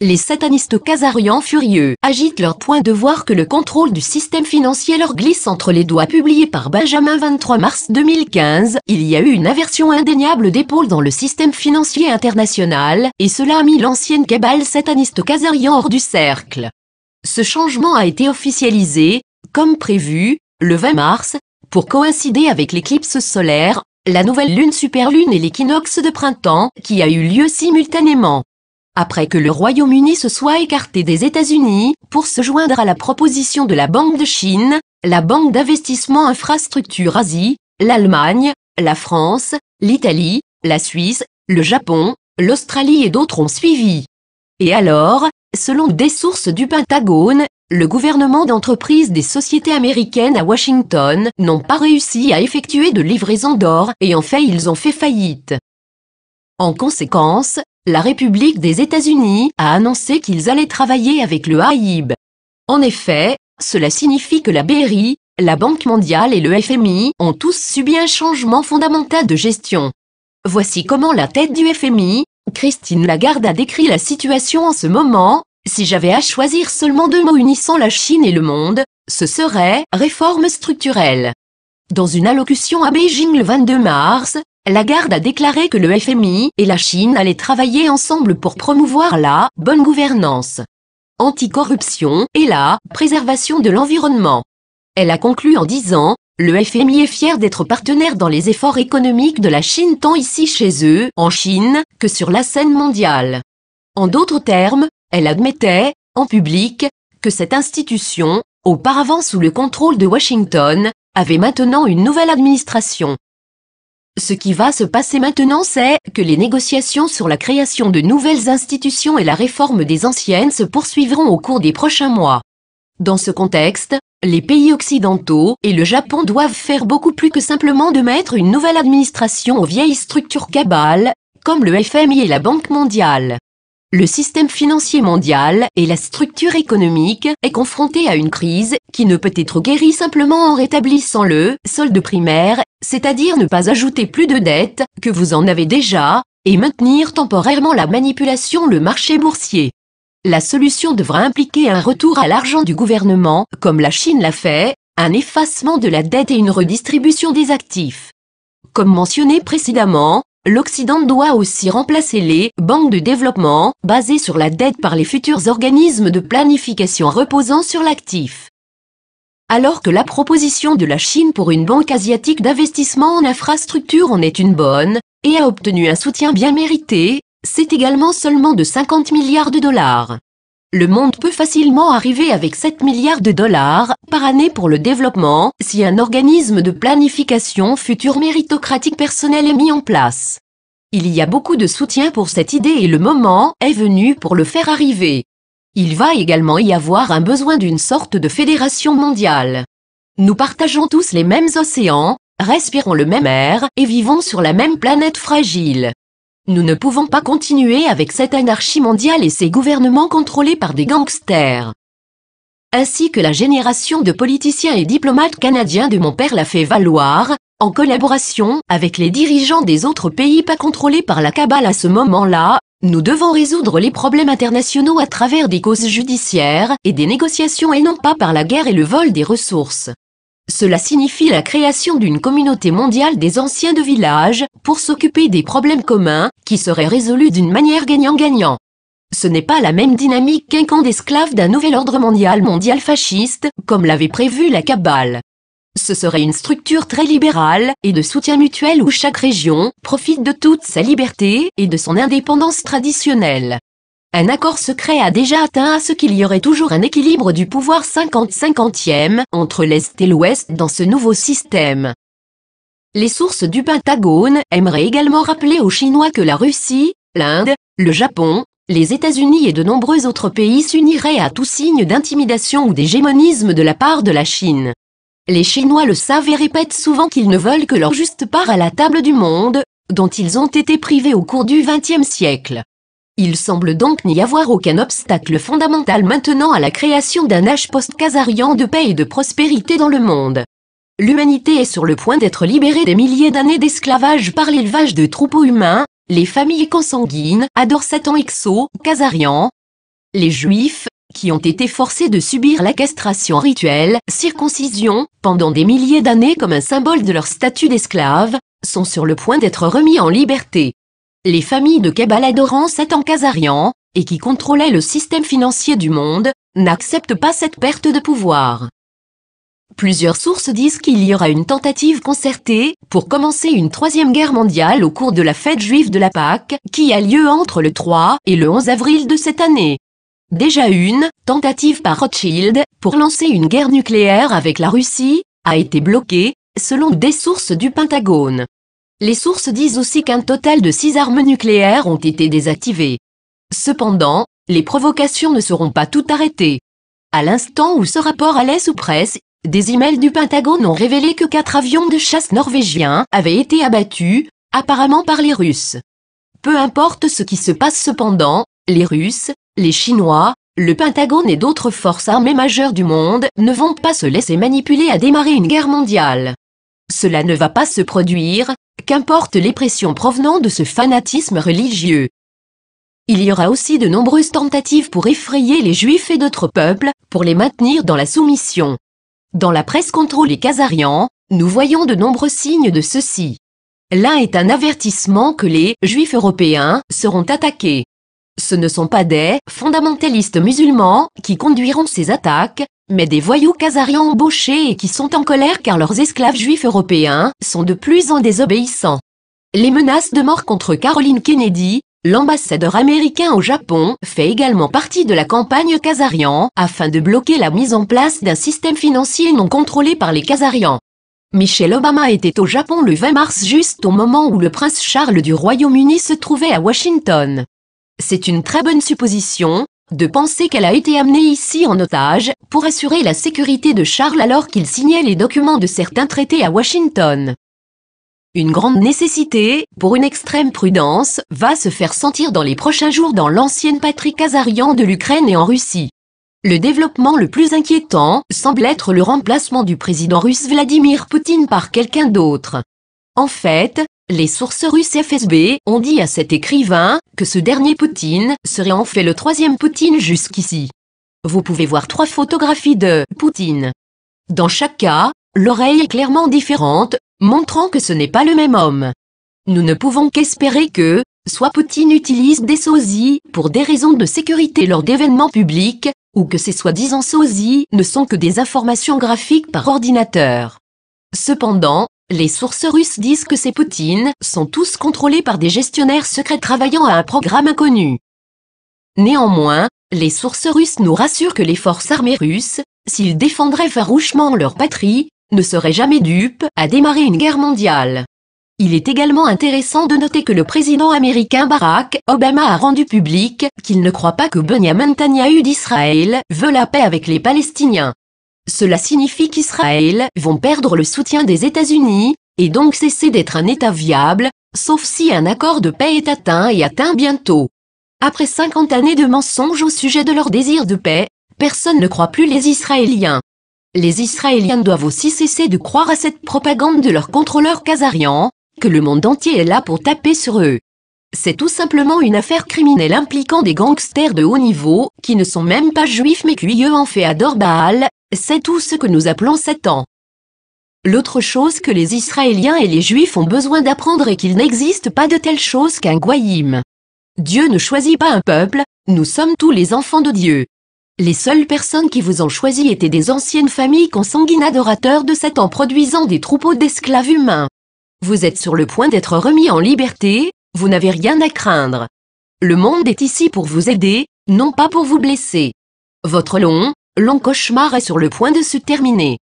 les satanistes khazarians furieux agitent leur point de voir que le contrôle du système financier leur glisse entre les doigts. Publié par Benjamin 23 mars 2015, il y a eu une inversion indéniable d'épaule dans le système financier international, et cela a mis l'ancienne cabale sataniste khazarian hors du cercle. Ce changement a été officialisé, comme prévu, le 20 mars, pour coïncider avec l'éclipse solaire, la nouvelle lune superlune et l'équinoxe de printemps, qui a eu lieu simultanément. Après que le Royaume-Uni se soit écarté des États-Unis, pour se joindre à la proposition de la Banque de Chine, la Banque d'investissement infrastructure Asie, l'Allemagne, la France, l'Italie, la Suisse, le Japon, l'Australie et d'autres ont suivi. Et alors, selon des sources du Pentagone, le gouvernement d'entreprises des sociétés américaines à Washington n'ont pas réussi à effectuer de livraison d'or et en fait ils ont fait faillite. En conséquence, la République des États-Unis a annoncé qu'ils allaient travailler avec le AIB. En effet, cela signifie que la BRI, la Banque mondiale et le FMI ont tous subi un changement fondamental de gestion. Voici comment la tête du FMI, Christine Lagarde, a décrit la situation en ce moment. Si j'avais à choisir seulement deux mots unissant la Chine et le monde, ce serait « réforme structurelle ». Dans une allocution à Beijing le 22 mars, Lagarde a déclaré que le FMI et la Chine allaient travailler ensemble pour promouvoir la « bonne gouvernance », anticorruption et la « préservation de l'environnement ». Elle a conclu en disant « Le FMI est fier d'être partenaire dans les efforts économiques de la Chine tant ici chez eux, en Chine, que sur la scène mondiale ». En d'autres termes, elle admettait, en public, que cette institution, auparavant sous le contrôle de Washington, avait maintenant une nouvelle administration. Ce qui va se passer maintenant, c'est que les négociations sur la création de nouvelles institutions et la réforme des anciennes se poursuivront au cours des prochains mois. Dans ce contexte, les pays occidentaux et le Japon doivent faire beaucoup plus que simplement de mettre une nouvelle administration aux vieilles structures cabales, comme le FMI et la Banque mondiale. Le système financier mondial et la structure économique est confronté à une crise qui ne peut être guérie simplement en rétablissant le solde primaire, c'est-à-dire ne pas ajouter plus de dettes que vous en avez déjà, et maintenir temporairement la manipulation le marché boursier. La solution devra impliquer un retour à l'argent du gouvernement, comme la Chine l'a fait, un effacement de la dette et une redistribution des actifs. Comme mentionné précédemment, l'Occident doit aussi remplacer les banques de développement basées sur la dette par les futurs organismes de planification reposant sur l'actif. Alors que la proposition de la Chine pour une banque asiatique d'investissement en infrastructure en est une bonne, et a obtenu un soutien bien mérité, c'est également seulement de 50 milliards de dollars. Le monde peut facilement arriver avec 7 milliards de dollars par année pour le développement si un organisme de planification futur méritocratique personnel est mis en place. Il y a beaucoup de soutien pour cette idée et le moment est venu pour le faire arriver. Il va également y avoir un besoin d'une sorte de fédération mondiale. Nous partageons tous les mêmes océans, respirons le même air et vivons sur la même planète fragile. Nous ne pouvons pas continuer avec cette anarchie mondiale et ces gouvernements contrôlés par des gangsters. Ainsi que la génération de politiciens et diplomates canadiens de mon père l'a fait valoir, en collaboration avec les dirigeants des autres pays pas contrôlés par la cabale à ce moment-là, nous devons résoudre les problèmes internationaux à travers des causes judiciaires et des négociations et non pas par la guerre et le vol des ressources. Cela signifie la création d'une communauté mondiale des anciens de village pour s'occuper des problèmes communs qui seraient résolus d'une manière gagnant-gagnant. Ce n'est pas la même dynamique qu'un camp d'esclaves d'un nouvel ordre mondial fasciste, comme l'avait prévu la cabale. Ce serait une structure très libérale et de soutien mutuel où chaque région profite de toute sa liberté et de son indépendance traditionnelle. Un accord secret a déjà atteint à ce qu'il y aurait toujours un équilibre du pouvoir 50-50e entre l'Est et l'Ouest dans ce nouveau système. Les sources du Pentagone aimeraient également rappeler aux Chinois que la Russie, l'Inde, le Japon, les États-Unis et de nombreux autres pays s'uniraient à tout signe d'intimidation ou d'hégémonisme de la part de la Chine. Les Chinois le savent et répètent souvent qu'ils ne veulent que leur juste part à la table du monde, dont ils ont été privés au cours du XXe siècle. Il semble donc n'y avoir aucun obstacle fondamental maintenant à la création d'un âge post-khazarian de paix et de prospérité dans le monde. L'humanité est sur le point d'être libérée des milliers d'années d'esclavage par l'élevage de troupeaux humains, les familles consanguines adorent Satan exo-khazarian. Les Juifs, qui ont été forcés de subir la castration rituelle, circoncision, pendant des milliers d'années comme un symbole de leur statut d'esclaves, sont sur le point d'être remis en liberté. Les familles de Kabbal adorant Satan Khazarian, et qui contrôlaient le système financier du monde, n'acceptent pas cette perte de pouvoir. Plusieurs sources disent qu'il y aura une tentative concertée pour commencer une troisième guerre mondiale au cours de la fête juive de la Pâque, qui a lieu entre le 3 et le 11 avril de cette année. Déjà une tentative par Rothschild pour lancer une guerre nucléaire avec la Russie a été bloquée, selon des sources du Pentagone. Les sources disent aussi qu'un total de 6 armes nucléaires ont été désactivées. Cependant, les provocations ne seront pas toutes arrêtées. À l'instant où ce rapport allait sous presse, des emails du Pentagone ont révélé que 4 avions de chasse norvégiens avaient été abattus, apparemment par les Russes. Peu importe ce qui se passe cependant, les Russes, les Chinois, le Pentagone et d'autres forces armées majeures du monde ne vont pas se laisser manipuler à démarrer une guerre mondiale. Cela ne va pas se produire, qu'importe les pressions provenant de ce fanatisme religieux. Il y aura aussi de nombreuses tentatives pour effrayer les Juifs et d'autres peuples, pour les maintenir dans la soumission. Dans la presse contre les Khazarians, nous voyons de nombreux signes de ceci. L'un est un avertissement que les Juifs européens seront attaqués. Ce ne sont pas des fondamentalistes musulmans qui conduiront ces attaques, mais des voyous khazarians embauchés et qui sont en colère car leurs esclaves juifs européens sont de plus en désobéissants. Les menaces de mort contre Caroline Kennedy, l'ambassadeur américain au Japon, fait également partie de la campagne khazarian afin de bloquer la mise en place d'un système financier non contrôlé par les Khazarians. Michelle Obama était au Japon le 20 mars juste au moment où le prince Charles du Royaume-Uni se trouvait à Washington. C'est une très bonne supposition de penser qu'elle a été amenée ici en otage pour assurer la sécurité de Charles alors qu'il signait les documents de certains traités à Washington. Une grande nécessité, pour une extrême prudence, va se faire sentir dans les prochains jours dans l'ancienne patrie khazarian de l'Ukraine et en Russie. Le développement le plus inquiétant semble être le remplacement du président russe Vladimir Poutine par quelqu'un d'autre. En fait, les sources russes FSB ont dit à cet écrivain que ce dernier Poutine serait en fait le troisième Poutine jusqu'ici. Vous pouvez voir 3 photographies de Poutine. Dans chaque cas, l'oreille est clairement différente, montrant que ce n'est pas le même homme. Nous ne pouvons qu'espérer que, soit Poutine utilise des sosies pour des raisons de sécurité lors d'événements publics, ou que ces soi-disant sosies ne sont que des informations graphiques par ordinateur. Cependant, les sources russes disent que ces Poutines sont tous contrôlés par des gestionnaires secrets travaillant à un programme inconnu. Néanmoins, les sources russes nous rassurent que les forces armées russes, s'ils défendraient farouchement leur patrie, ne seraient jamais dupes à démarrer une guerre mondiale. Il est également intéressant de noter que le président américain Barack Obama a rendu public qu'il ne croit pas que Benyamin Netanyahou d'Israël veut la paix avec les Palestiniens. Cela signifie qu'Israël vont perdre le soutien des États-Unis, et donc cesser d'être un État viable, sauf si un accord de paix est atteint et atteint bientôt. Après 50 années de mensonges au sujet de leur désir de paix, personne ne croit plus les Israéliens. Les Israéliens doivent aussi cesser de croire à cette propagande de leurs contrôleurs khazarians, que le monde entier est là pour taper sur eux. C'est tout simplement une affaire criminelle impliquant des gangsters de haut niveau, qui ne sont même pas juifs mais qui eux en fait adorent Baal, c'est tout ce que nous appelons Satan. L'autre chose que les Israéliens et les Juifs ont besoin d'apprendre est qu'il n'existe pas de telle chose qu'un goyim. Dieu ne choisit pas un peuple, nous sommes tous les enfants de Dieu. Les seules personnes qui vous ont choisi étaient des anciennes familles consanguines adorateurs de Satan produisant des troupeaux d'esclaves humains. Vous êtes sur le point d'être remis en liberté, vous n'avez rien à craindre. Le monde est ici pour vous aider, non pas pour vous blesser. Votre long cauchemar est sur le point de se terminer.